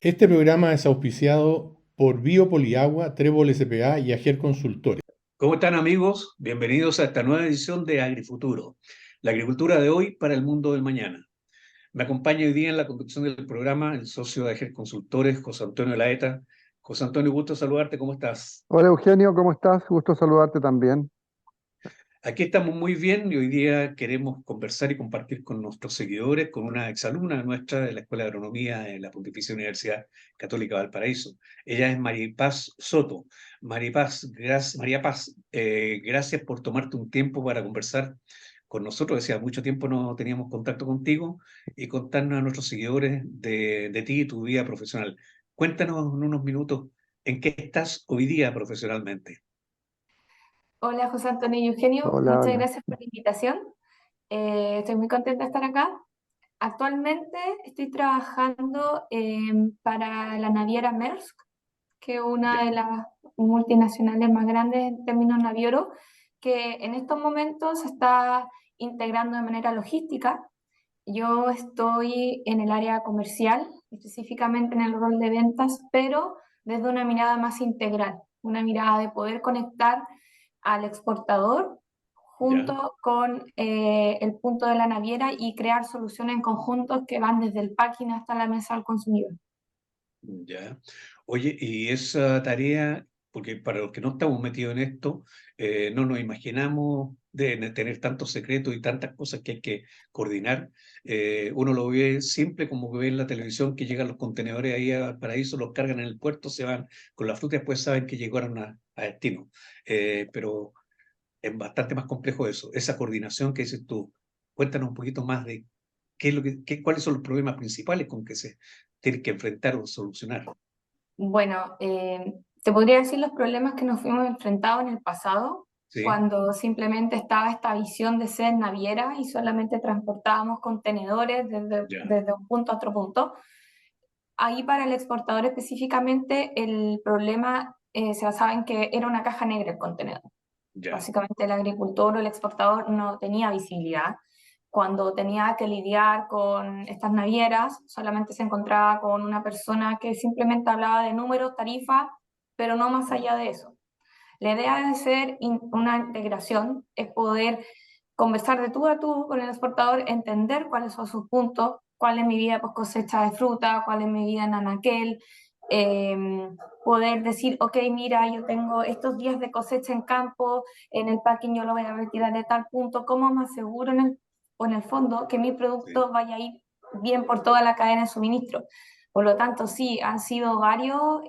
Este programa es auspiciado por Biopoliagua, Trébol S.p.A. y Ager Consultores. ¿Cómo están amigos? Bienvenidos a esta nueva edición de Agrifuturo, la agricultura de hoy para el mundo del mañana. Me acompaña hoy día en la conducción del programa el socio de Ager Consultores, José Antonio Laeta. José Antonio, gusto saludarte, ¿cómo estás? Hola Eugenio, ¿cómo estás? Gusto saludarte también. Aquí estamos muy bien y hoy día queremos conversar y compartir con nuestros seguidores, con una exalumna nuestra de la Escuela de Agronomía en la Pontificia Universidad Católica de Valparaíso. Ella es María Paz Soto. María Paz, gracias por tomarte un tiempo para conversar con nosotros. Decía, mucho tiempo no teníamos contacto contigo y contarnos a nuestros seguidores de ti y tu vida profesional. Cuéntanos en unos minutos en qué estás hoy día profesionalmente. Hola José Antonio y Eugenio, Hola, muchas hola. gracias por la invitación. Estoy muy contenta de estar acá. Actualmente estoy trabajando para la naviera Maersk, que es Ya, una de las multinacionales más grandes en términos navieros, que en estos momentos se está integrando de manera logística. Yo estoy en el área comercial, específicamente en el rol de ventas, pero desde una mirada más integral, una mirada de poder conectar al exportador ya. junto con el punto de la naviera y crear soluciones en conjunto que van desde el packing hasta la mesa al consumidor. Ya. Oye, y esa tarea, porque para los que no estamos metidos en esto, no nos imaginamos de tener tantos secretos y tantas cosas que hay que coordinar. Uno lo ve simple como que ve en la televisión que llegan los contenedores ahí al paraíso, los cargan en el puerto, se van con la fruta y después saben que llegaron a destino. Pero es bastante más complejo eso, esa coordinación que dices tú. Cuéntanos un poquito más de qué es lo cuáles son los problemas principales con que se tienen que enfrentar o solucionar. Bueno, te podría decir los problemas que nos fuimos enfrentados en el pasado, Sí, cuando simplemente estaba esta visión de ser naviera y solamente transportábamos contenedores ya, desde un punto a otro punto. Ahí para el exportador específicamente el problema se basaba en que era una caja negra el contenedor. ya, Básicamente el agricultor o el exportador no tenía visibilidad. Cuando tenía que lidiar con estas navieras, solamente se encontraba con una persona que simplemente hablaba de números, tarifas, pero no más allá de eso. La idea de ser una integración es poder conversar de tú a tú con el exportador, entender cuáles son sus puntos, cuál es mi vida post cosecha de fruta, cuál es mi vida en anaquel, eh, poder decir, ok, mira, yo tengo estos días de cosecha en campo, en el packing yo lo voy a retirar de tal punto, ¿cómo me aseguro o en el fondo que mi sí, producto vaya a ir bien por toda la cadena de suministro? Por lo tanto, sí, han sido varios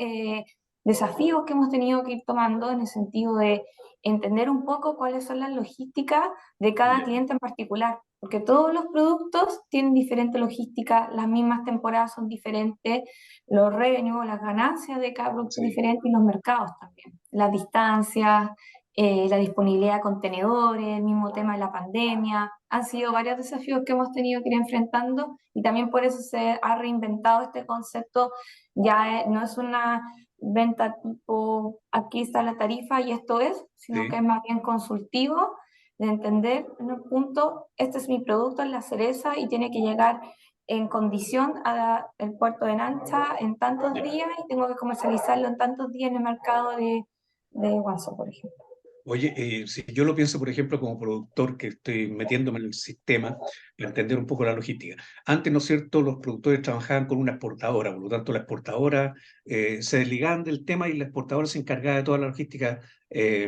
desafíos que hemos tenido que ir tomando en el sentido de entender un poco cuáles son las logísticas de cada ya, cliente en particular, porque todos los productos tienen diferente logística, las mismas temporadas son diferentes, los revenues, las ganancias de cada producto es sí. diferente y los mercados también, las distancias, la disponibilidad de contenedores, el mismo tema de la pandemia, han sido varios desafíos que hemos tenido que ir enfrentando y también por eso se ha reinventado este concepto, ya no es una venta tipo aquí está la tarifa y esto es, sino que Sí, es más bien consultivo de entender en un punto, este es mi producto, es la cereza y tiene que llegar en condición al puerto de Nancha en tantos ya. días y tengo que comercializarlo en tantos días en el mercado de Guaso, por ejemplo. Oye, si yo lo pienso, por ejemplo, como productor que estoy metiéndome en el sistema para entender un poco la logística. Antes, ¿no es cierto?, los productores trabajaban con una exportadora, por lo tanto, la exportadora se desligaban del tema y la exportadora se encargaba de toda la logística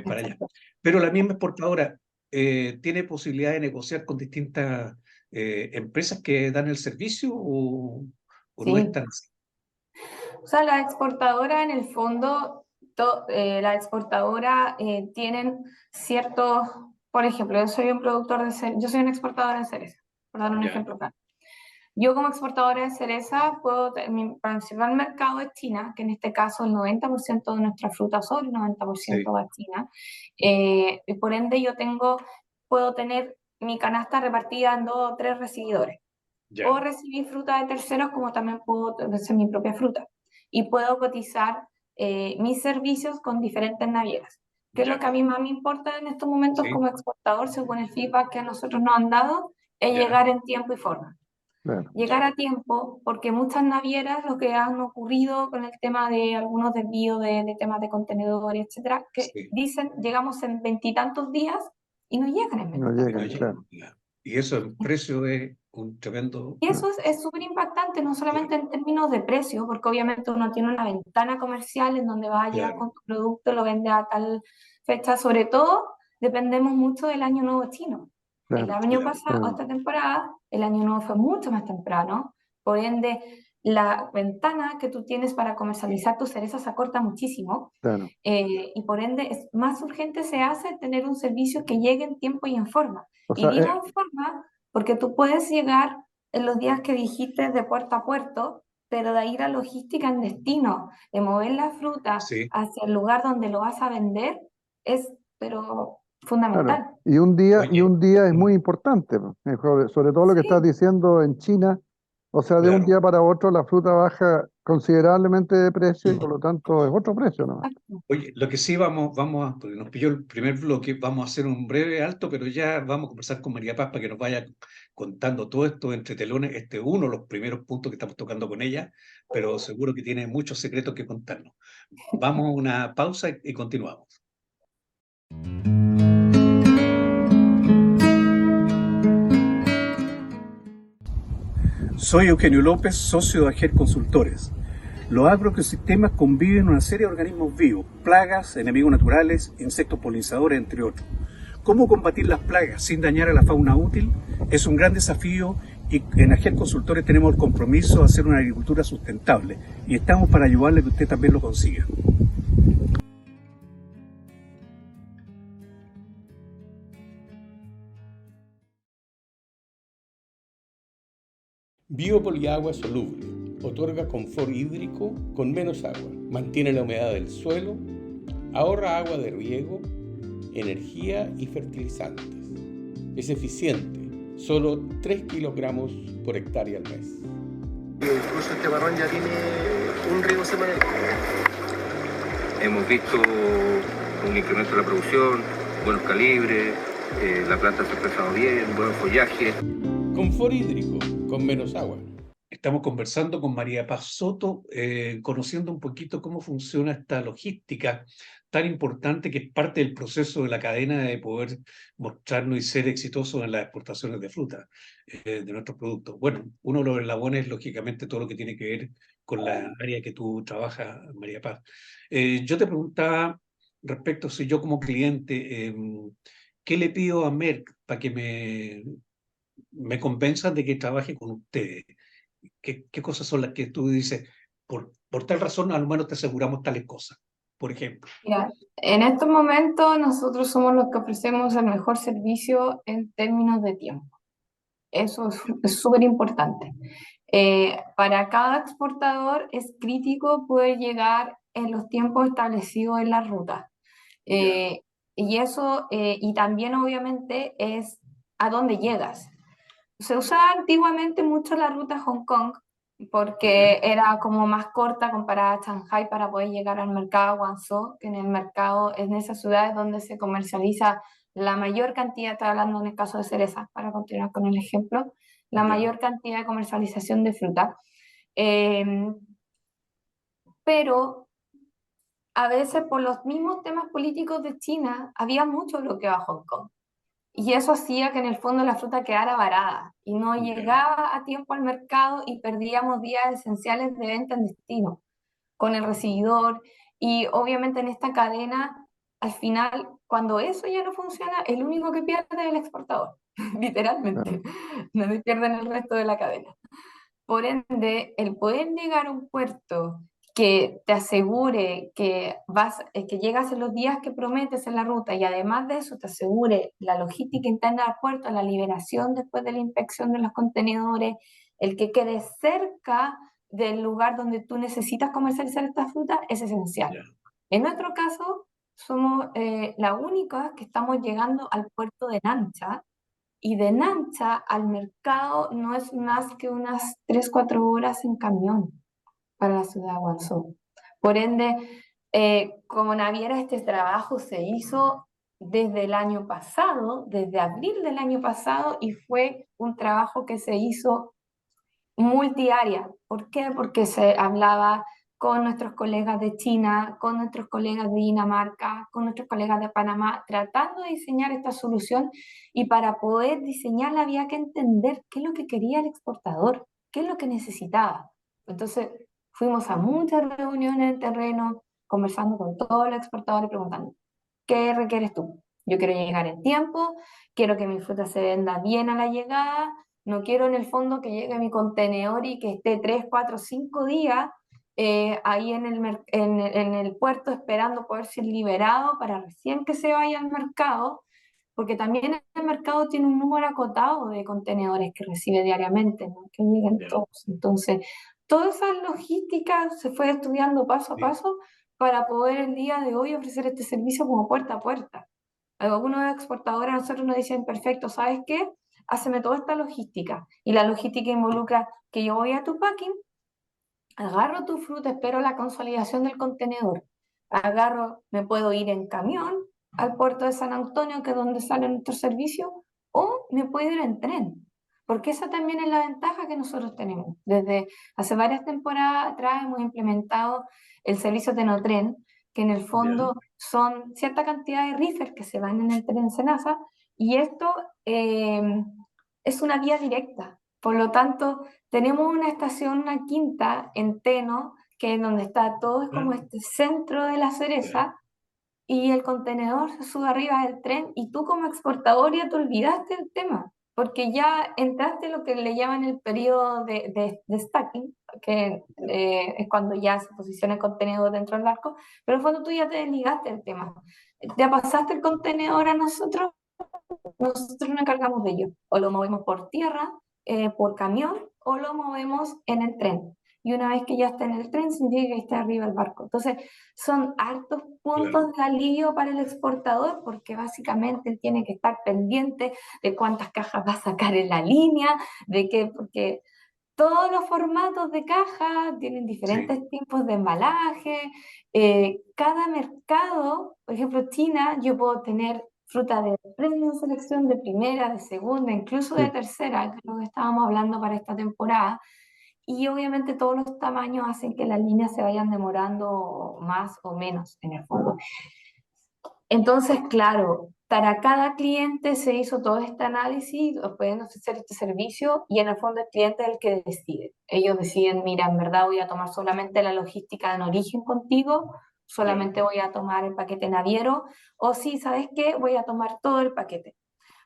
para allá. Exacto. Pero la misma exportadora tiene posibilidad de negociar con distintas empresas que dan el servicio o no es Sí, tan así. o sea, la exportadora en el fondo, la exportadora tienen ciertos, por ejemplo, yo soy un productor de cereza, yo soy una exportadora de cereza, por dar un Ya, ejemplo claro. Yo como exportadora de cereza, mi principal mercado es China, que en este caso el 90% de nuestra fruta, sobre el 90% sí, va a China. Y por ende puedo tener mi canasta repartida en dos o tres recibidores. O ya, recibir fruta de terceros, como también puedo hacer mi propia fruta. Y puedo cotizar mis servicios con diferentes navieras. ¿Qué es lo ya, que a mí más me importa en estos momentos sí, como exportador, según el feedback que a nosotros nos han dado? Es ya, llegar en tiempo y forma. Claro, llegar a tiempo, porque muchas navieras lo que han ocurrido con el tema de algunos desvíos de temas de contenedores, etcétera, que Sí, dicen llegamos en veintitantos días y no llegan en no y no veintitantos llegan, días. claro. llegan, claro. Y eso en precio es un tremendo, Y Ah, eso es súper impactante, no solamente claro, en términos de precio, porque obviamente uno tiene una ventana comercial en donde va a llegar claro, con tu producto, lo vende a tal fecha, sobre todo dependemos mucho del año nuevo chino. El claro, año claro, pasado, esta temporada, el año nuevo fue mucho más temprano, por ende la ventana que tú tienes para comercializar tus cerezas se acorta muchísimo claro. y por ende es más urgente se hace tener un servicio que llegue en tiempo y en forma. O Y sea, digo en forma porque tú puedes llegar en los días que dijiste de puerto a puerto, pero de ahí la logística en destino, de mover la fruta sí, hacia el lugar donde lo vas a vender, es pero claro. fundamental. Y oye, un día es muy importante, po. Sobre todo lo que estás Sí, diciendo en China. O sea, de un claro. día para otro la fruta baja considerablemente de precio y por lo tanto es otro precio, ¿no? exacto. Oye, lo que sí vamos a, porque nos pilló el primer bloque, vamos a hacer un breve alto, pero ya vamos a conversar con María Paz para que nos vaya contando todo esto entre telones. Este es uno de los primeros puntos que estamos tocando con ella, pero seguro que tiene muchos secretos que contarnos. Vamos a una pausa y continuamos. Soy Eugenio López, socio de AGER Consultores. Los agroecosistemas conviven en una serie de organismos vivos, plagas, enemigos naturales, insectos polinizadores, entre otros. ¿Cómo combatir las plagas sin dañar a la fauna útil? Es un gran desafío y en AGER Consultores tenemos el compromiso de hacer una agricultura sustentable y estamos para ayudarle a que usted también lo consiga. Biopoliagua soluble. Otorga confort hídrico con menos agua. Mantiene la humedad del suelo. Ahorra agua de riego, energía y fertilizantes. Es eficiente. Solo 3 kilogramos por hectárea al mes. Incluso este barrón ya tiene un riego semanal. Hemos visto un incremento de la producción, buenos calibres, la planta se ha expresado bien, buen follaje. Confort hídrico con menos agua. Estamos conversando con María Paz Soto, conociendo un poquito cómo funciona esta logística tan importante que es parte del proceso de la cadena de poder mostrarnos y ser exitosos en las exportaciones de fruta, de nuestros productos. Bueno, uno de los eslabones es lógicamente todo lo que tiene que ver con la área que tú trabajas, María Paz. Yo te preguntaba respecto si yo como cliente, ¿qué le pido a Merck para que me convenzan de que trabaje con ustedes? ¿Qué cosas son las que tú dices, por tal razón, a lo menos te aseguramos tales cosas, por ejemplo? Mira, en estos momentos nosotros somos los que ofrecemos el mejor servicio en términos de tiempo. Eso es súper importante. Para cada exportador es crítico poder llegar en los tiempos establecidos en la ruta. Ya, Y eso, y también obviamente es a dónde llegas. Se usaba antiguamente mucho la ruta Hong Kong ya, porque era como más corta comparada a Shanghai para poder llegar al mercado Guangzhou, que en el mercado, en esas ciudades donde se comercializa la mayor cantidad, estoy hablando en el caso de cereza, para continuar con el ejemplo, la ya, mayor cantidad de comercialización de fruta. Eh, pero a veces por los mismos temas políticos de China había mucho bloqueo a Hong Kong. Y eso hacía que en el fondo la fruta quedara varada y no ya, llegaba a tiempo al mercado y perdíamos días esenciales de venta en destino con el recibidor. Y obviamente en esta cadena, al final, cuando eso ya no funciona, el único que pierde es el exportador, Claro, literalmente. No se pierden el resto de la cadena. Por ende, el poder llegar a un puerto que te asegure que llegas en los días que prometes en la ruta y además de eso te asegure la logística interna al puerto, la liberación después de la inspección de los contenedores, el que quede cerca del lugar donde tú necesitas comercializar esta fruta es esencial. ya, En nuestro caso, somos la única que estamos llegando al puerto de Nancha, y de Nancha al mercado no es más que unas 3 4 horas en camión para la ciudad de Guangzhou. Por ende, como naviera, este trabajo se hizo desde el año pasado, desde abril del año pasado, y fue un trabajo que se hizo multiárea. ¿Por qué? Porque se hablaba con nuestros colegas de China, con nuestros colegas de Dinamarca, con nuestros colegas de Panamá, tratando de diseñar esta solución, y para poder diseñarla había que entender qué es lo que quería el exportador, qué es lo que necesitaba. Entonces fuimos a muchas reuniones en terreno, conversando con todos los exportadores, preguntando, ¿qué requieres tú? Yo quiero llegar en tiempo, quiero que mi fruta se venda bien a la llegada, no quiero en el fondo que llegue mi contenedor y que esté 3, 4, 5 días ahí en el puerto esperando poder ser liberado para recién que se vaya al mercado, porque también el mercado tiene un número acotado de contenedores que recibe diariamente, ¿no? Que lleguen Ya, todos. Entonces, toda esa logística se fue estudiando paso a sí, paso para poder el día de hoy ofrecer este servicio como puerta a puerta. Algunos exportadores a nosotros nos dicen, perfecto, ¿sabes qué? Háceme toda esta logística. Y la logística involucra que yo voy a tu packing, agarro tu fruta, espero la consolidación del contenedor, agarro, me puedo ir en camión al puerto de San Antonio, que es donde sale nuestro servicio, o me puedo ir en tren, porque esa también es la ventaja que nosotros tenemos. Desde hace varias temporadas atrás hemos implementado el servicio Tenotren, que en el ya, fondo son cierta cantidad de reefers que se van en el tren Senasa, y esto es una vía directa. Por lo tanto, tenemos una estación, una quinta en Teno, que es donde está todo, es ah, como este centro de la ya, cereza, y el contenedor se sube arriba del tren, y tú como exportador ya te olvidaste del tema, porque ya entraste en lo que le llaman el periodo de stacking, que ya, es cuando ya se posiciona el contenedor dentro del barco, pero en el fondo tú ya te desligaste del tema. Ya pasaste el contenedor a nosotros nos encargamos de ello. O lo movemos por tierra, por camión, o lo movemos en el tren. Y una vez que ya está en el tren, significa que está arriba el barco. Entonces, son hartos claro, puntos de alivio para el exportador, porque básicamente él tiene que estar pendiente de cuántas cajas va a sacar en la línea, de qué, porque todos los formatos de caja tienen sí, diferentes tipos de embalaje. Cada mercado, por ejemplo, China, yo puedo tener fruta de premium selección, de primera, de segunda, incluso de Sí. tercera, que es lo que estábamos hablando para esta temporada. Y obviamente todos los tamaños hacen que las líneas se vayan demorando más o menos en el fondo. Entonces, claro, para cada cliente se hizo todo este análisis, os pueden ofrecer este servicio, y en el fondo el cliente es el que decide. Ellos deciden, mira, en verdad voy a tomar solamente la logística en origen contigo, ya, solamente voy a tomar el paquete naviero, o sí, ¿sabes qué? Voy a tomar todo el paquete.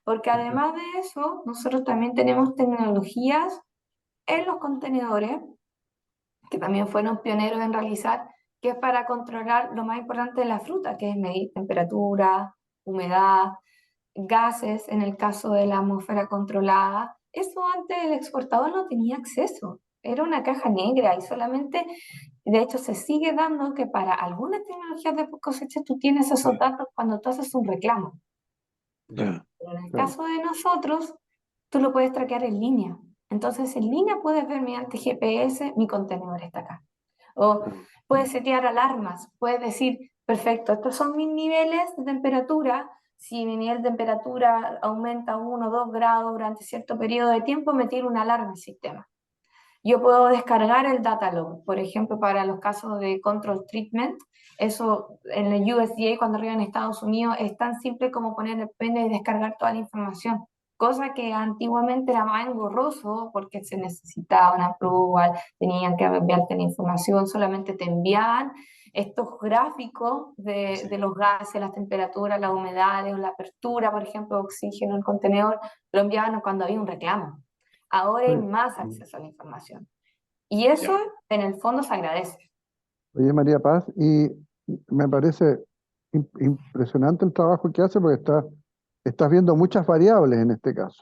Porque ujú, además de eso, nosotros también tenemos tecnologías en los contenedores que también fueron pioneros en realizar, que es para controlar lo más importante de la fruta, que es medir temperatura, humedad, gases, en el caso de la atmósfera controlada. Eso antes el exportador no tenía acceso, era una caja negra, y solamente, de hecho se sigue dando que para algunas tecnologías de cosecha tú tienes esos ya, datos cuando tú haces un reclamo. ya, Pero en el Claro. caso de nosotros, tú lo puedes traquear en línea. Entonces, en línea puedes ver mediante GPS, mi contenedor está acá. O ah, puedes setear alarmas, puedes decir, perfecto, estos son mis niveles de temperatura. Si mi nivel de temperatura aumenta 1 o 2 grados durante cierto periodo de tiempo, me tira una alarma el sistema. Yo puedo descargar el data log, por ejemplo, para los casos de control treatment. Eso en el USDA, cuando arriba en Estados Unidos, es tan simple como poner el pene y descargar toda la información. Cosa que antiguamente era más engorroso porque se necesitaba una approval, tenían que enviarte la información, solamente te enviaban estos gráficos de sí, los gases, las temperaturas, las humedades, la apertura, por ejemplo, de oxígeno en el contenedor, lo enviaban cuando había un reclamo. Ahora hay Oye, más acceso a la información. Y eso ya, en el fondo se agradece. oye, María Paz, y me parece impresionante el trabajo que hace porque estás viendo muchas variables en este caso.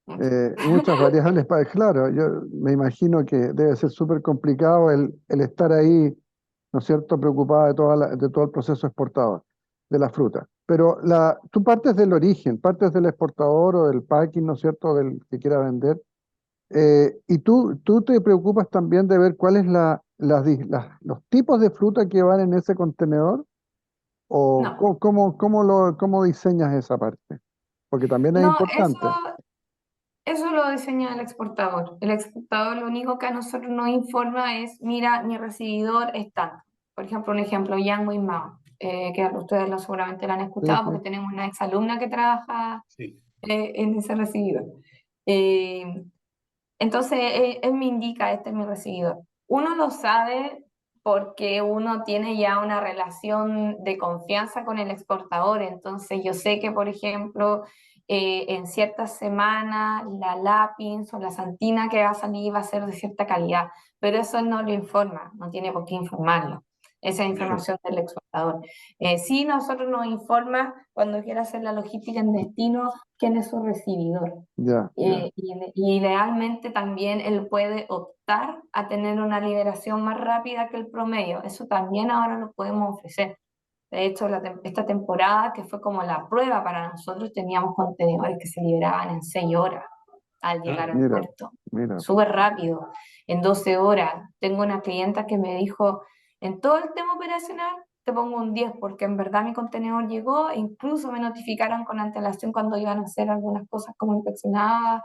Mucho. Muchas variables para, claro, yo me imagino que debe ser súper complicado el estar ahí, ¿no es cierto?, preocupada de todo el proceso exportador de la fruta. Pero tú partes del origen, partes del exportador o del packing, ¿no es cierto?, del que quiera vender. Y tú te preocupas también de ver cuáles los tipos de fruta que van en ese contenedor, o No, cómo diseñas esa parte, porque también es no, importante. Eso lo diseña el exportador. El exportador lo único que a nosotros nos informa es, mira, mi recibidor es tanto. Por ejemplo, un ejemplo, Yang Wing Mao, que ustedes seguramente lo han Sí, escuchado sí, porque tenemos una exalumna que trabaja Sí. en ese recibidor. Eh, entonces, él me indica, este es mi recibidor. Uno lo sabe porque uno tiene ya una relación de confianza con el exportador. Entonces, yo sé que, por ejemplo, en ciertas semanas la lápiz o la santina que va a salir va a ser de cierta calidad, pero eso no lo informa, no tiene por qué informarlo. Esa es Ya. información del exportador. Sí, nosotros nos informa cuando quiera hacer la logística en destino quién es su recibidor. ya, ya. Y idealmente también él puede optar a tener una liberación más rápida que el promedio. Eso también ahora lo podemos ofrecer. De hecho, esta temporada, que fue como la prueba para nosotros, teníamos contenedores que se liberaban en 6 horas al llegar al Mira, puerto. mira. Súper rápido, en 12 horas. Tengo una clienta que me dijo, en todo el tema operacional te pongo un 10 porque en verdad mi contenedor llegó e incluso me notificaron con antelación cuando iban a hacer algunas cosas como inspeccionadas.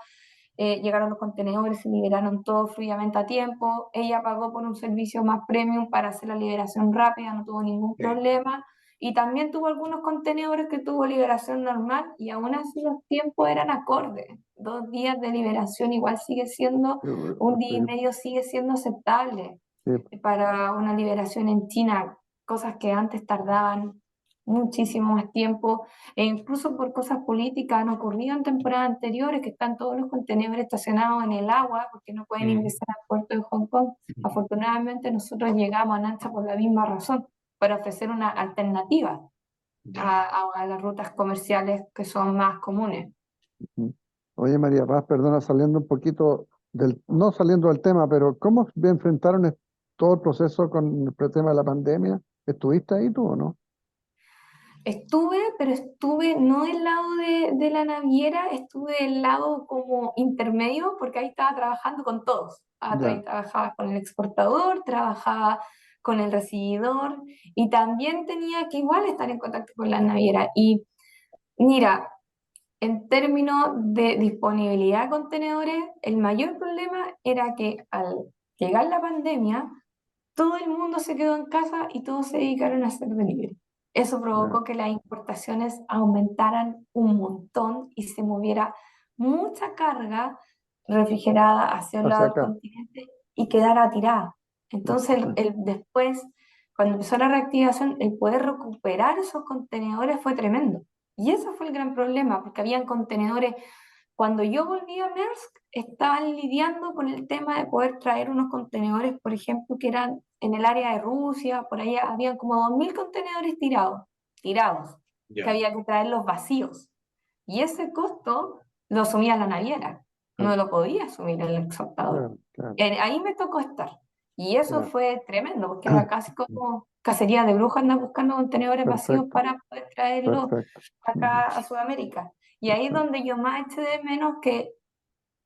Llegaron los contenedores, se liberaron todo fluidamente a tiempo. Ella pagó por un servicio más premium para hacer la liberación rápida, no tuvo ningún Sí. problema. Y también tuvo algunos contenedores que tuvo liberación normal y aún así los tiempos eran acordes. 2 días de liberación igual sigue siendo, un día y Sí, medio sigue siendo aceptable sí, para una liberación en China, cosas que antes tardaban muchísimo más tiempo, e incluso por cosas políticas han ocurrido en temporadas anteriores que están todos los contenedores estacionados en el agua porque no pueden ingresar al puerto de Hong Kong. Afortunadamente nosotros llegamos a Nancha por la misma razón, para ofrecer una alternativa Ya. a las rutas comerciales que son más comunes. Ujú. Oye, María Paz, perdona, saliendo un poquito no saliendo del tema, pero ¿cómo enfrentaron todo el proceso con el tema de la pandemia? ¿Estuviste ahí tú o no? Estuve, pero estuve no del lado de la naviera, estuve del lado como intermedio, porque ahí estaba trabajando con todos. Ahí Ya, trabajaba con el exportador, trabajaba con el recibidor y también tenía que igual estar en contacto con la naviera. Y mira, en términos de disponibilidad de contenedores, el mayor problema era que al llegar la pandemia, todo el mundo se quedó en casa y todos se dedicaron a hacer delivery. Eso ya. provocó que las importaciones aumentaran un montón y se moviera mucha carga refrigerada hacia un Hacia lado del acá. continente y quedara tirada. Ya, Entonces, ya, después, cuando empezó la reactivación, el poder recuperar esos contenedores fue tremendo. Y ese fue el gran problema, porque habían contenedores. Cuando yo volví a Maersk, estaban lidiando con el tema de poder traer unos contenedores, por ejemplo, que eran en el área de Rusia, por allá habían como 2.000 contenedores tirados, que Ya. había que traerlos vacíos. Y ese costo lo asumía la naviera, no claro, lo podía asumir el exportador. claro, claro, Ahí me tocó estar. Y eso claro. fue tremendo, porque era casi como cacería de brujas andar buscando contenedores vacíos Perfecto, para poder traerlos perfecto. acá Ujú, a Sudamérica. Y ahí es perfecto. donde yo más eché de menos que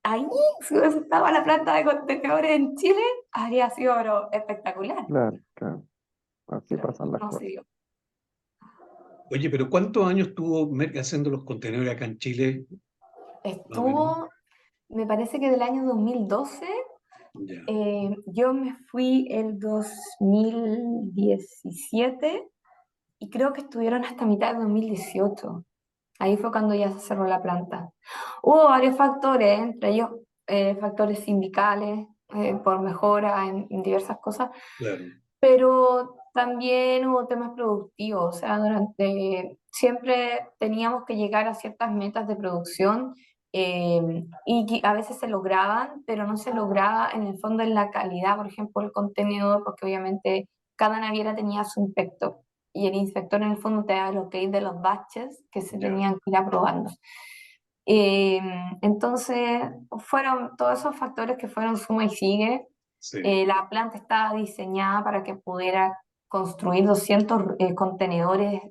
ahí, si hubiese estado la planta de contenedores en Chile, habría sido pero espectacular. Claro, claro. Así Pero pasan las no se cosas. dio. Oye, pero ¿cuántos años tuvo Merck haciendo los contenedores acá en Chile, más o menos? Estuvo, me parece que del año 2012, Ya. yo me fui el 2017 y creo que estuvieron hasta mitad de 2018. Ahí fue cuando ya se cerró la planta. Hubo varios factores, entre ellos factores sindicales, por mejora en diversas cosas, Claro. pero también hubo temas productivos, o sea, siempre teníamos que llegar a ciertas metas de producción y que a veces se lograban, pero no se lograba en el fondo en la calidad, por ejemplo, el contenedor, porque obviamente cada naviera tenía su inspector y el inspector en el fondo te da lo que hay de los batches que se Ya. tenían que ir aprobando. Eh, entonces, fueron todos esos factores que fueron suma y sigue. Sí. La planta estaba diseñada para que pudiera construir 200 contenedores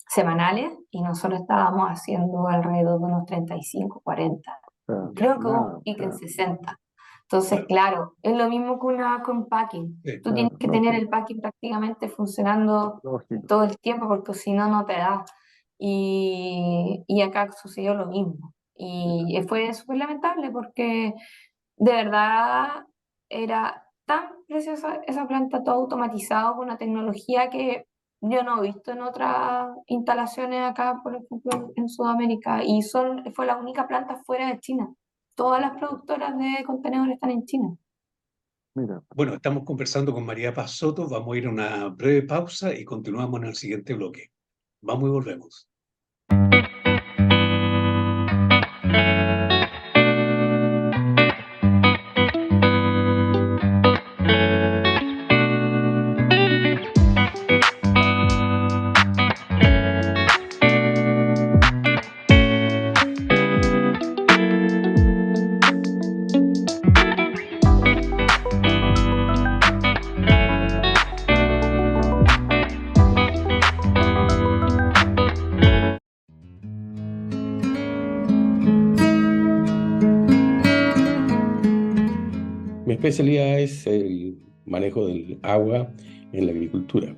semanales y nosotros estábamos haciendo alrededor de unos 35, 40. Claro, Ya. Creo que hubo nada, un pico en claro, 60. Entonces, Claro. claro, es lo mismo que con packing. Sí. Tú tienes claro, que tener lógico, el packing prácticamente funcionando lógico. todo el tiempo porque si no, no te da. Y acá sucedió lo mismo. Y fue súper lamentable porque de verdad era tan preciosa esa planta, todo automatizado con una tecnología que yo no he visto en otras instalaciones acá, por ejemplo, en Sudamérica. Y fue la única planta fuera de China. Todas las productoras de contenedores están en China. Mira. Bueno, estamos conversando con María Paz Soto, vamos a ir a una breve pausa y continuamos en el siguiente bloque. Vamos y volvemos. Mi especialidad es el manejo del agua en la agricultura.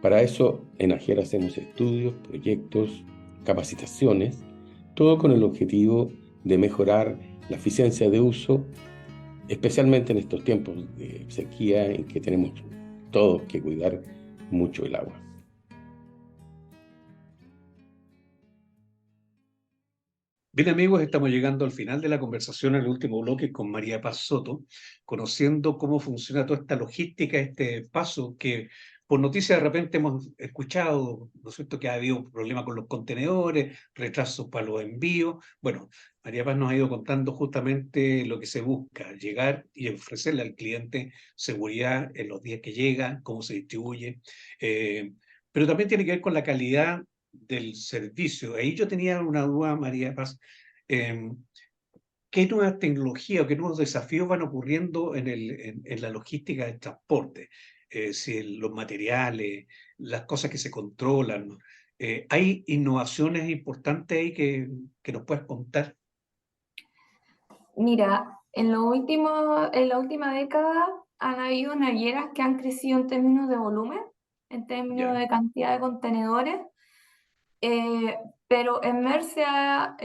Para eso, en AGER hacemos estudios, proyectos, capacitaciones, todo con el objetivo de mejorar la eficiencia de uso, especialmente en estos tiempos de sequía en que tenemos todos que cuidar mucho el agua. Bien amigos, estamos llegando al final de la conversación, el último bloque con María Paz Soto, conociendo cómo funciona toda esta logística, este paso que por noticias de repente hemos escuchado, ¿no es cierto?, que ha habido problemas con los contenedores, retrasos para los envíos. Bueno, María Paz nos ha ido contando justamente lo que se busca, llegar y ofrecerle al cliente seguridad en los días que llega, cómo se distribuye, pero también tiene que ver con la calidad del servicio. Ahí yo tenía una duda, María Paz. eh, ¿Qué nuevas tecnologías o qué nuevos desafíos van ocurriendo en la logística del transporte? Si los materiales, las cosas que se controlan. ¿Hay innovaciones importantes ahí que nos puedes contar? Mira, en la última década han habido navieras que han crecido en términos de volumen, en términos Ya, de cantidad de contenedores, eh, pero Emmer se ha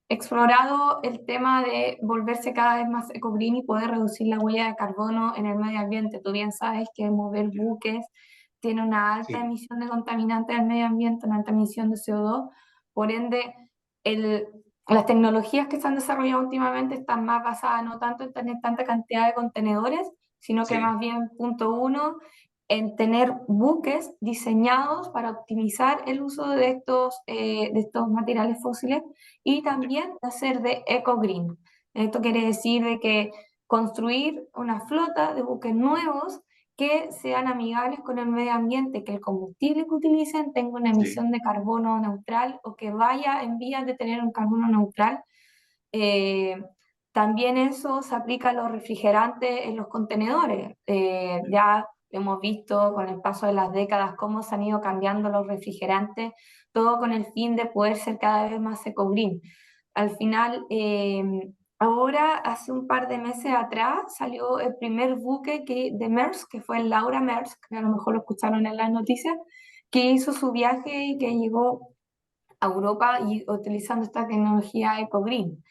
explorado el tema de volverse cada vez más eco-green y poder reducir la huella de carbono en el medio ambiente. Tú bien sabes que mover ya, buques tiene una alta sí, emisión de contaminantes al medio ambiente, una alta emisión de CO2. Por ende, el, las tecnologías que se han desarrollado últimamente están más basadas no tanto en tener tanta cantidad de contenedores, sino que sí, más bien, punto uno, en tener buques diseñados para optimizar el uso de estos materiales fósiles y ya, también hacer de eco-green. Esto quiere decir de que construir una flota de buques nuevos que sean amigables con el medio ambiente, que el combustible que utilicen tenga una sí, emisión de carbono neutral o que vaya en vías de tener un carbono neutral. Eh, También eso se aplica a los refrigerantes en los contenedores. Ya hemos visto con el paso de las décadas cómo se han ido cambiando los refrigerantes, todo con el fin de poder ser cada vez más eco-green. Al final, ahora, hace un par de meses atrás, salió el primer buque de Maersk, que fue el Laura Maersk, que a lo mejor lo escucharon en las noticias, que hizo su viaje y que llegó a Europa y utilizando esta tecnología eco-green.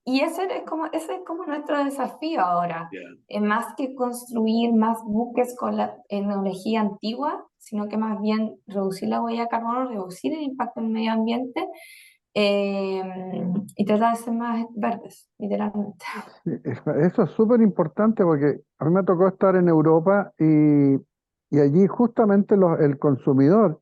Y ese es como nuestro desafío ahora, ya. más que construir más buques con la tecnología antigua, sino que más bien reducir la huella de carbono, reducir el impacto en el medio ambiente eh, y tratar de ser más verdes, literalmente. Sí, eso es súper importante porque a mí me tocó estar en Europa y allí justamente el consumidor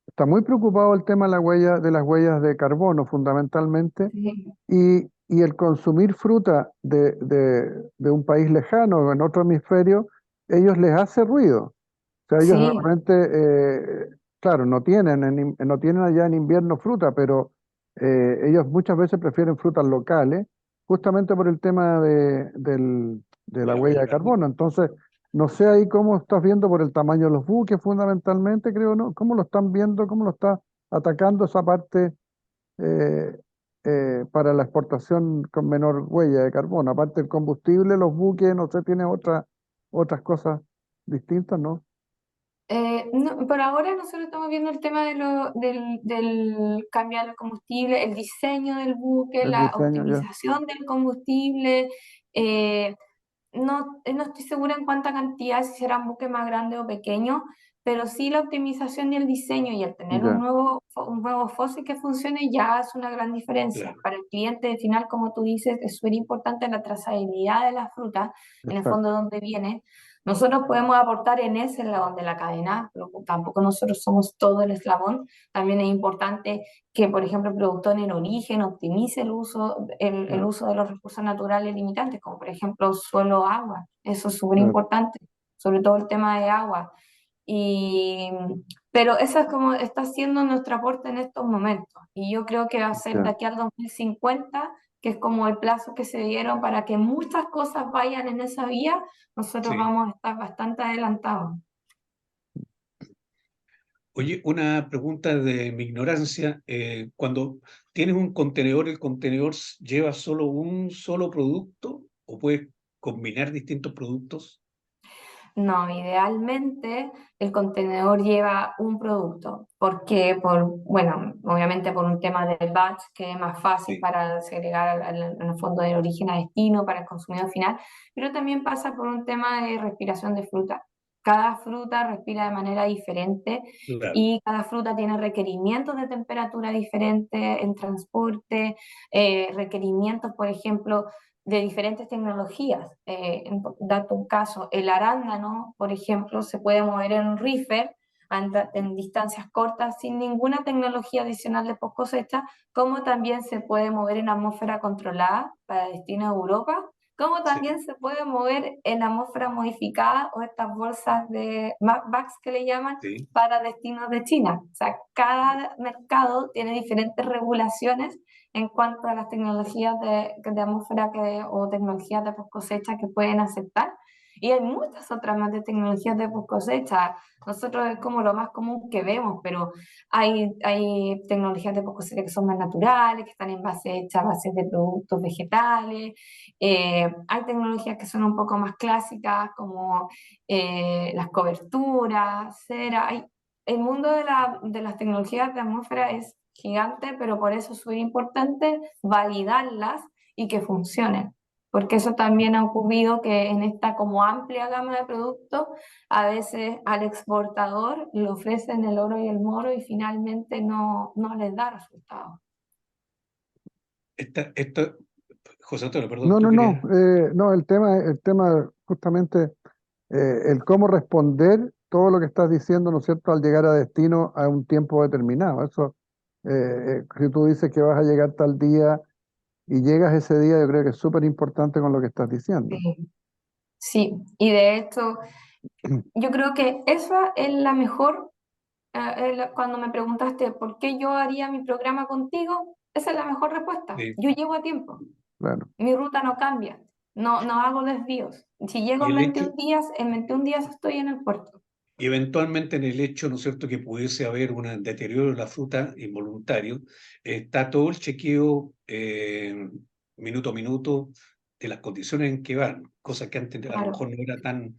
está muy preocupado del tema de de las huellas de carbono fundamentalmente Sí, y el consumir fruta de un país lejano o en otro hemisferio, ellos les hace ruido. O sea, ellos sí, realmente, claro, no tienen allá en invierno fruta, pero ellos muchas veces prefieren frutas locales, justamente por el tema de De la la huella huella de de carbono. carbono. Entonces, no sé ahí cómo estás viendo por el tamaño de los buques, fundamentalmente, creo, ¿no? ¿Cómo lo están viendo? ¿Cómo lo está atacando esa parte eh, para la exportación con menor huella de carbono? Aparte del combustible, los buques, no sé, tienen otras cosas distintas, ¿no? No, por ahora nosotros estamos viendo el tema del cambiar el combustible, el diseño del buque, El la diseño, ya, optimización del combustible. eh, no estoy segura en cuánta cantidad, si será un buque más grande o pequeño, pero sí la optimización y el diseño y el tener ya, un nuevo fósil que funcione ya es una gran diferencia. Claro, Para el cliente final, como tú dices, es súper importante la trazabilidad de la fruta, en el fondo exacto, de dónde viene. Nosotros podemos aportar en ese eslabón de la cadena, pero tampoco nosotros somos todo el eslabón. También es importante que, por ejemplo, el productor en origen optimice el claro. uso de los recursos naturales limitantes, como por ejemplo suelo, agua. Eso es súper claro, importante, sobre todo el tema de agua. Y, pero eso es como está siendo nuestro aporte en estos momentos. Y yo creo que va a ser de ya, aquí al 2050, que es como el plazo que se dieron para que muchas cosas vayan en esa vía, nosotros Sí. vamos a estar bastante adelantados. Oye, una pregunta de mi ignorancia. Cuando tienes un contenedor, ¿el contenedor lleva solo un solo producto o puedes combinar distintos productos? No, idealmente el contenedor lleva un producto, porque bueno, obviamente por un tema del batch, que es más fácil Sí, para segregar en el fondo del origen a destino para el consumidor final, pero también pasa por un tema de respiración de fruta. Cada fruta respira de manera diferente claro. y cada fruta tiene requerimientos de temperatura diferentes en transporte, requerimientos, por ejemplo, de diferentes tecnologías. Date un caso, el arándano, por ejemplo, se puede mover en un reefer en distancias cortas sin ninguna tecnología adicional de post cosecha, como también se puede mover en atmósfera controlada para destino a Europa, como Sí, también se puede mover en atmósfera modificada o estas bolsas de bags que le llaman sí. para destinos de China. O sea, cada mercado tiene diferentes regulaciones en cuanto a las tecnologías de atmósfera o tecnologías de post cosecha que pueden aceptar. Y hay muchas otras más de tecnologías de post cosecha. Nosotros es como lo más común que vemos, pero hay tecnologías de post cosecha que son más naturales, que están en base hechas a bases de productos vegetales. Hay tecnologías que son un poco más clásicas, como las coberturas, cera. El mundo de las tecnologías de atmósfera es gigante, pero por eso es muy importante validarlas y que funcionen, porque eso también ha ocurrido que en esta como amplia gama de productos, a veces al exportador le ofrecen el oro y el moro y finalmente no les da resultados. Esta, José Antonio, perdón, no, tú no, no, querías. no, el tema justamente, el cómo responder todo lo que estás diciendo, ¿no es cierto?, al llegar a destino a un tiempo determinado. Eso, si tú dices que vas a llegar tal día y llegas ese día, yo creo que es súper importante con lo que estás diciendo. Sí, sí, y de hecho, yo creo que esa es la mejor, cuando me preguntaste por qué yo haría mi programa contigo, esa es la mejor respuesta. Sí. Yo llego a tiempo. Claro, Mi ruta no cambia, no hago desvíos. Si llego Y en el hecho, 21 días, en 21 días estoy en el puerto. y eventualmente en el hecho, ¿no es cierto?, que pudiese haber un deterioro de la fruta involuntario, está todo el chequeo minuto a minuto de las condiciones en que van, cosa que antes a lo Claro. mejor no era tan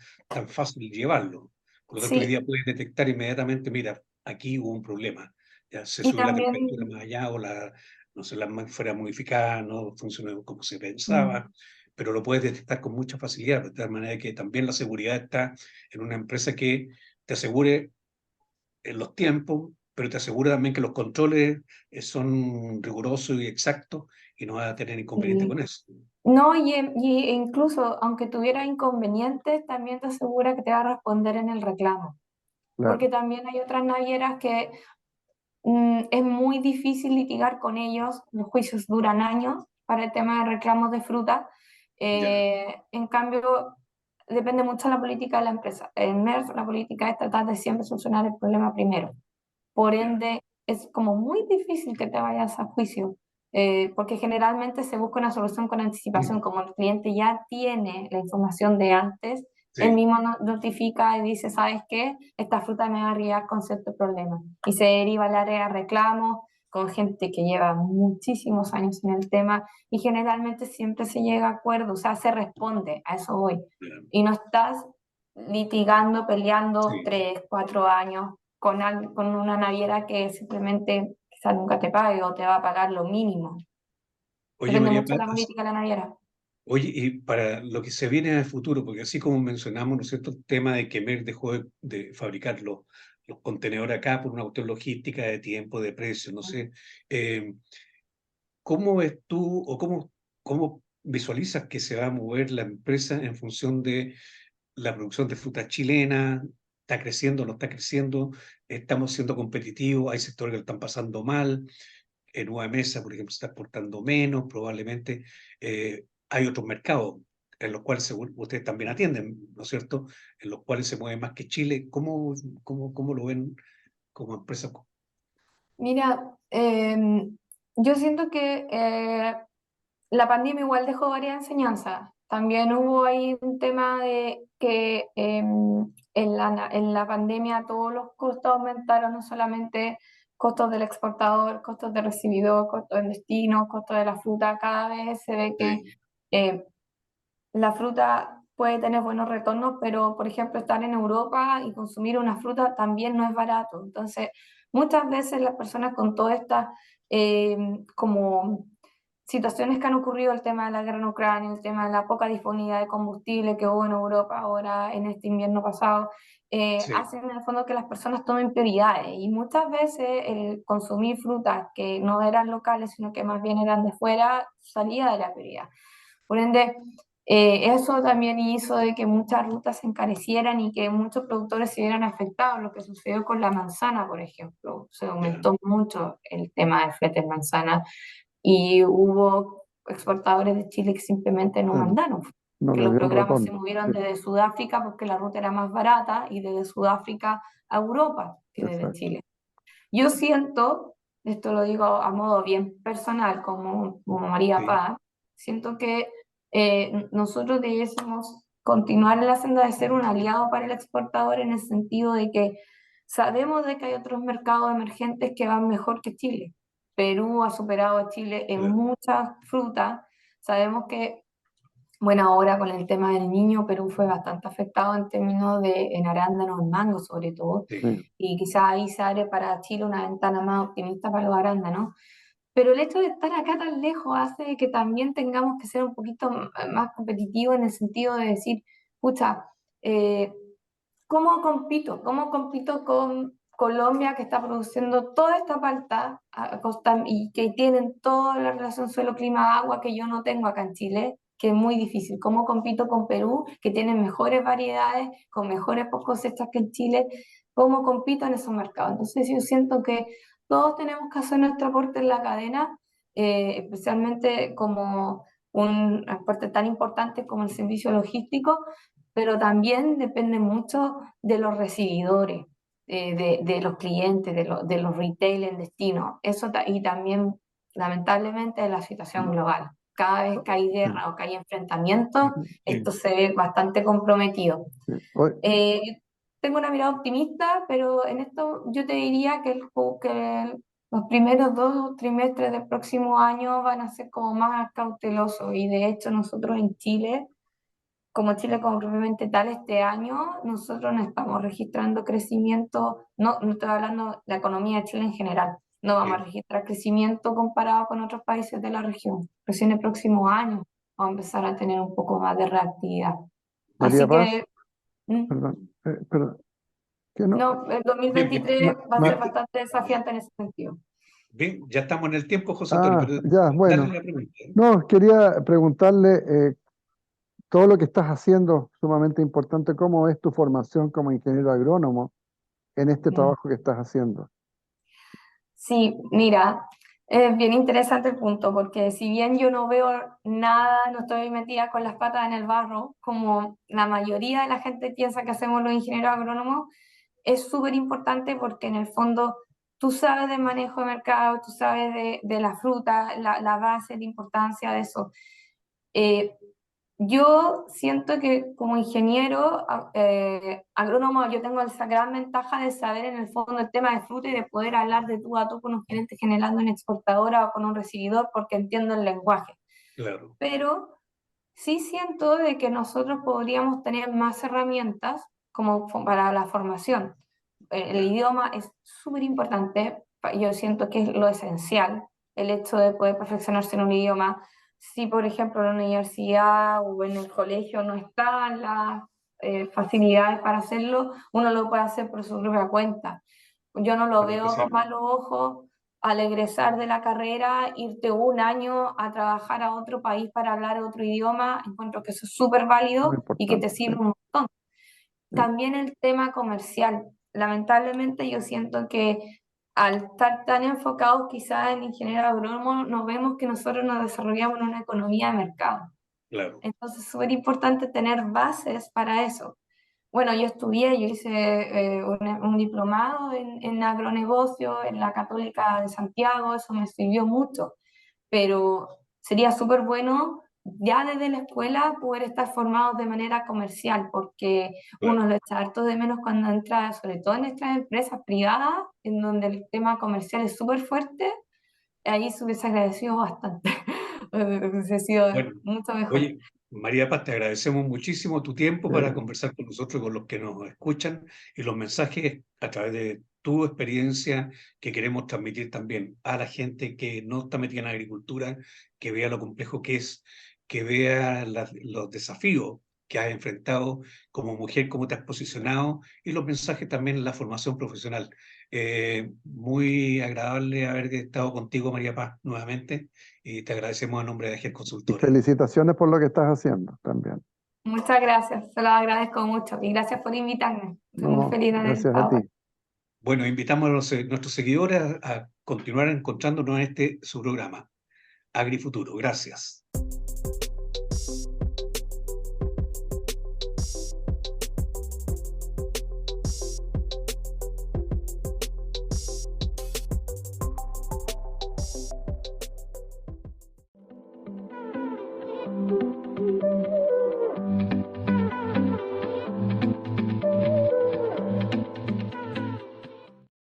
fácil llevarlo. Por lo tanto, hoy Sí, día puedes detectar inmediatamente, mira, aquí hubo un problema, ya se y subió la temperatura también, más allá o no sé, la atmósfera modificada, no funcionó como se mm, pensaba, pero lo puedes detectar con mucha facilidad, de tal manera que también la seguridad está en una empresa que te asegure en los tiempos, pero te asegura también que los controles son rigurosos y exactos y no vas a tener inconveniente y- con eso. no, y incluso aunque tuviera inconvenientes, también te asegura que te va a responder en el reclamo. Porque claro, también hay otras navieras que es muy difícil litigar con ellos, los juicios duran años para el tema de reclamos de fruta. Ya, En cambio, depende mucho de la política de la empresa. En MERS la política es tratar de siempre solucionar el problema primero. Por ya, ende, es como muy difícil que te vayas a juicio, porque generalmente se busca una solución con anticipación. Como el cliente ya tiene la información de antes, él sí, mismo notifica y dice, ¿sabes qué? Esta fruta me va a arribar con cierto problema. Y se deriva al área de reclamos con gente que lleva muchísimos años en el tema y generalmente siempre se llega a acuerdo, o sea, se responde, a eso voy. ya. Y no estás litigando, peleando Sí. 3, 4 años con una naviera que simplemente quizás nunca te pague o te va a pagar lo mínimo. Oye, Depende María mucho de la Paz, política de la naviera. oye, y para lo que se viene en el futuro, porque así como mencionamos, ¿no es cierto?, el tema de que Mer dejó de fabricar los contenedores acá por una cuestión logística de tiempo, de precio, no sé. ¿Cómo ves tú o cómo visualizas que se va a mover la empresa en función de la producción de fruta chilena? ¿Está creciendo, no está creciendo? ¿Estamos siendo competitivos? ¿Hay sectores que lo están pasando mal? En Nueva Mesa, por ejemplo, se está exportando menos, probablemente. Hay otros mercados en los cuales según ustedes también atienden, ¿no es cierto? En los cuales se mueve más que Chile. ¿Cómo lo ven como empresa? Mira, yo siento que la pandemia igual dejó varias enseñanzas. También hubo ahí un tema de que en la pandemia todos los costos aumentaron, no solamente costos del exportador, costos del recibidor, costos del destino, costos de la fruta. Cada vez se ve que Sí, eh, la fruta puede tener buenos retornos, pero por ejemplo estar en Europa y consumir una fruta también no es barato. Entonces, muchas veces las personas con todas estas como situaciones que han ocurrido, el tema de la guerra en Ucrania, el tema de la poca disponibilidad de combustible que hubo en Europa ahora en este invierno pasado, sí, hacen en el fondo que las personas tomen prioridades y muchas veces el consumir frutas que no eran locales, sino que más bien eran de fuera, salía de la prioridad. Por ende, eso también hizo de que muchas rutas se encarecieran y que muchos productores se vieran afectados, lo que sucedió con la manzana, por ejemplo. Se ya, aumentó mucho el tema de flete de manzana y hubo exportadores de Chile que simplemente no claro, mandaron, no que le los dio el programas se retorno. movieron Sí, desde Sudáfrica porque la ruta era más barata y desde Sudáfrica a Europa que desde exacto. Chile. Yo siento, esto lo digo a modo bien personal, como María sí, Paz, siento que nosotros debiésemos continuar en la senda de ser un aliado para el exportador en el sentido de que sabemos de que hay otros mercados emergentes que van mejor que Chile. Perú ha superado a Chile en claro, muchas frutas. Sabemos que bueno, ahora con el tema del niño, Perú fue bastante afectado en términos de en arándanos, en mango sobre todo, sí, Sí, y quizás ahí se abre para Chile una ventana más optimista para los arándanos. Pero el hecho de estar acá tan lejos hace que también tengamos que ser un poquito más competitivos en el sentido de decir, pucha, eh, ¿cómo compito? ¿Cómo compito con Colombia que está produciendo toda esta palta y que tienen toda la relación suelo-clima-agua que yo no tengo acá en Chile? Que es muy difícil. ¿Cómo compito con Perú, que tiene mejores variedades, con mejores cosechas que en Chile? ¿Cómo compito en esos mercados? Entonces yo siento que todos tenemos que hacer nuestro aporte en la cadena, especialmente como un aporte tan importante como el servicio logístico, pero también depende mucho de los recibidores, de los clientes, de los retail en destino. Y también, lamentablemente, de la situación global. Cada vez que hay sí, guerra o que hay enfrentamiento, sí. esto se ve bastante comprometido. sí. Yo tengo una mirada optimista, pero en esto yo te diría que, los primeros 2 trimestres del próximo año van a ser como más cautelosos y de hecho nosotros en Chile como Chile como propiamente tal este año, nosotros no estamos registrando crecimiento, no estoy hablando de la economía de Chile en general, no vamos a Sí. registrar crecimiento comparado con otros países de la región. Recién el próximo año vamos a empezar a tener un poco más de reactividad. María Así Paz, que, mm, perdón, que no, no, el Bien, bien, 2023 ma- va a ser ma- bastante desafiante en ese sentido. bien, ya estamos en el tiempo, José Antonio, pero ya, dale bueno, la pregunta, ¿eh? no, quería preguntarle todo lo que estás haciendo, sumamente importante, ¿cómo es tu formación como ingeniero agrónomo en este Mm. trabajo que estás haciendo? Sí, mira, es bien interesante el punto, porque si bien yo no veo nada, no estoy metida con las patas en el barro, como la mayoría de la gente piensa que hacemos los ingenieros agrónomos, es súper importante porque en el fondo tú sabes de manejo de mercado, tú sabes de la fruta, la base, la importancia de eso. Eh, yo siento que como ingeniero agrónomo yo tengo esa gran ventaja de saber en el fondo el tema de fruta y de poder hablar de tú a tú con un gerente general de una exportadora o con un recibidor porque entiendo el lenguaje. Claro, Pero Sí siento de que nosotros podríamos tener más herramientas como para la formación. El Ya, idioma es súper importante, yo siento que es lo esencial, el hecho de poder perfeccionarse en un idioma. Si, por ejemplo, en la universidad o en el colegio no están las facilidades para hacerlo, uno lo puede hacer por su propia cuenta. Yo no lo claro que veo con sí. malos ojos al egresar de la carrera, irte un año a trabajar a otro país para hablar otro idioma. Encuentro que eso es súper Muy válido y que te importante, sí, sirve un montón. sí. También el tema comercial. Lamentablemente yo siento que al estar tan enfocados quizás en ingeniero agrónomo, nos vemos que nosotros nos desarrollamos en una economía de mercado. Claro, Entonces es súper importante tener bases para eso. Bueno, yo hice un diplomado en agronegocio en la Católica de Santiago, eso me sirvió mucho, pero sería súper bueno ya desde la escuela poder estar formados de manera comercial, porque claro. uno lo echa harto de menos cuando entra, sobre todo en estas empresas privadas, en donde el tema comercial es súper fuerte, ahí se hubiese agradecido bastante, hubiese sido Bueno, mucho mejor. oye, María Paz, te agradecemos muchísimo tu tiempo para Eh, conversar con nosotros, con los que nos escuchan y los mensajes a través de tu experiencia que queremos transmitir también a la gente que no está metida en la agricultura, que vea lo complejo que es, que vea los desafíos que has enfrentado como mujer, cómo te has posicionado y los mensajes también en la formación profesional. Muy agradable haber estado contigo, María Paz, nuevamente y te agradecemos a nombre de AGER y Consultores. felicitaciones por lo que estás haciendo también. Muchas gracias, se lo agradezco mucho y gracias por invitarme. Estoy muy No, feliz de haber gracias a estado ti. acá. Bueno, invitamos a nuestros seguidores a continuar encontrándonos en este su programa, AgriFuturo. Gracias.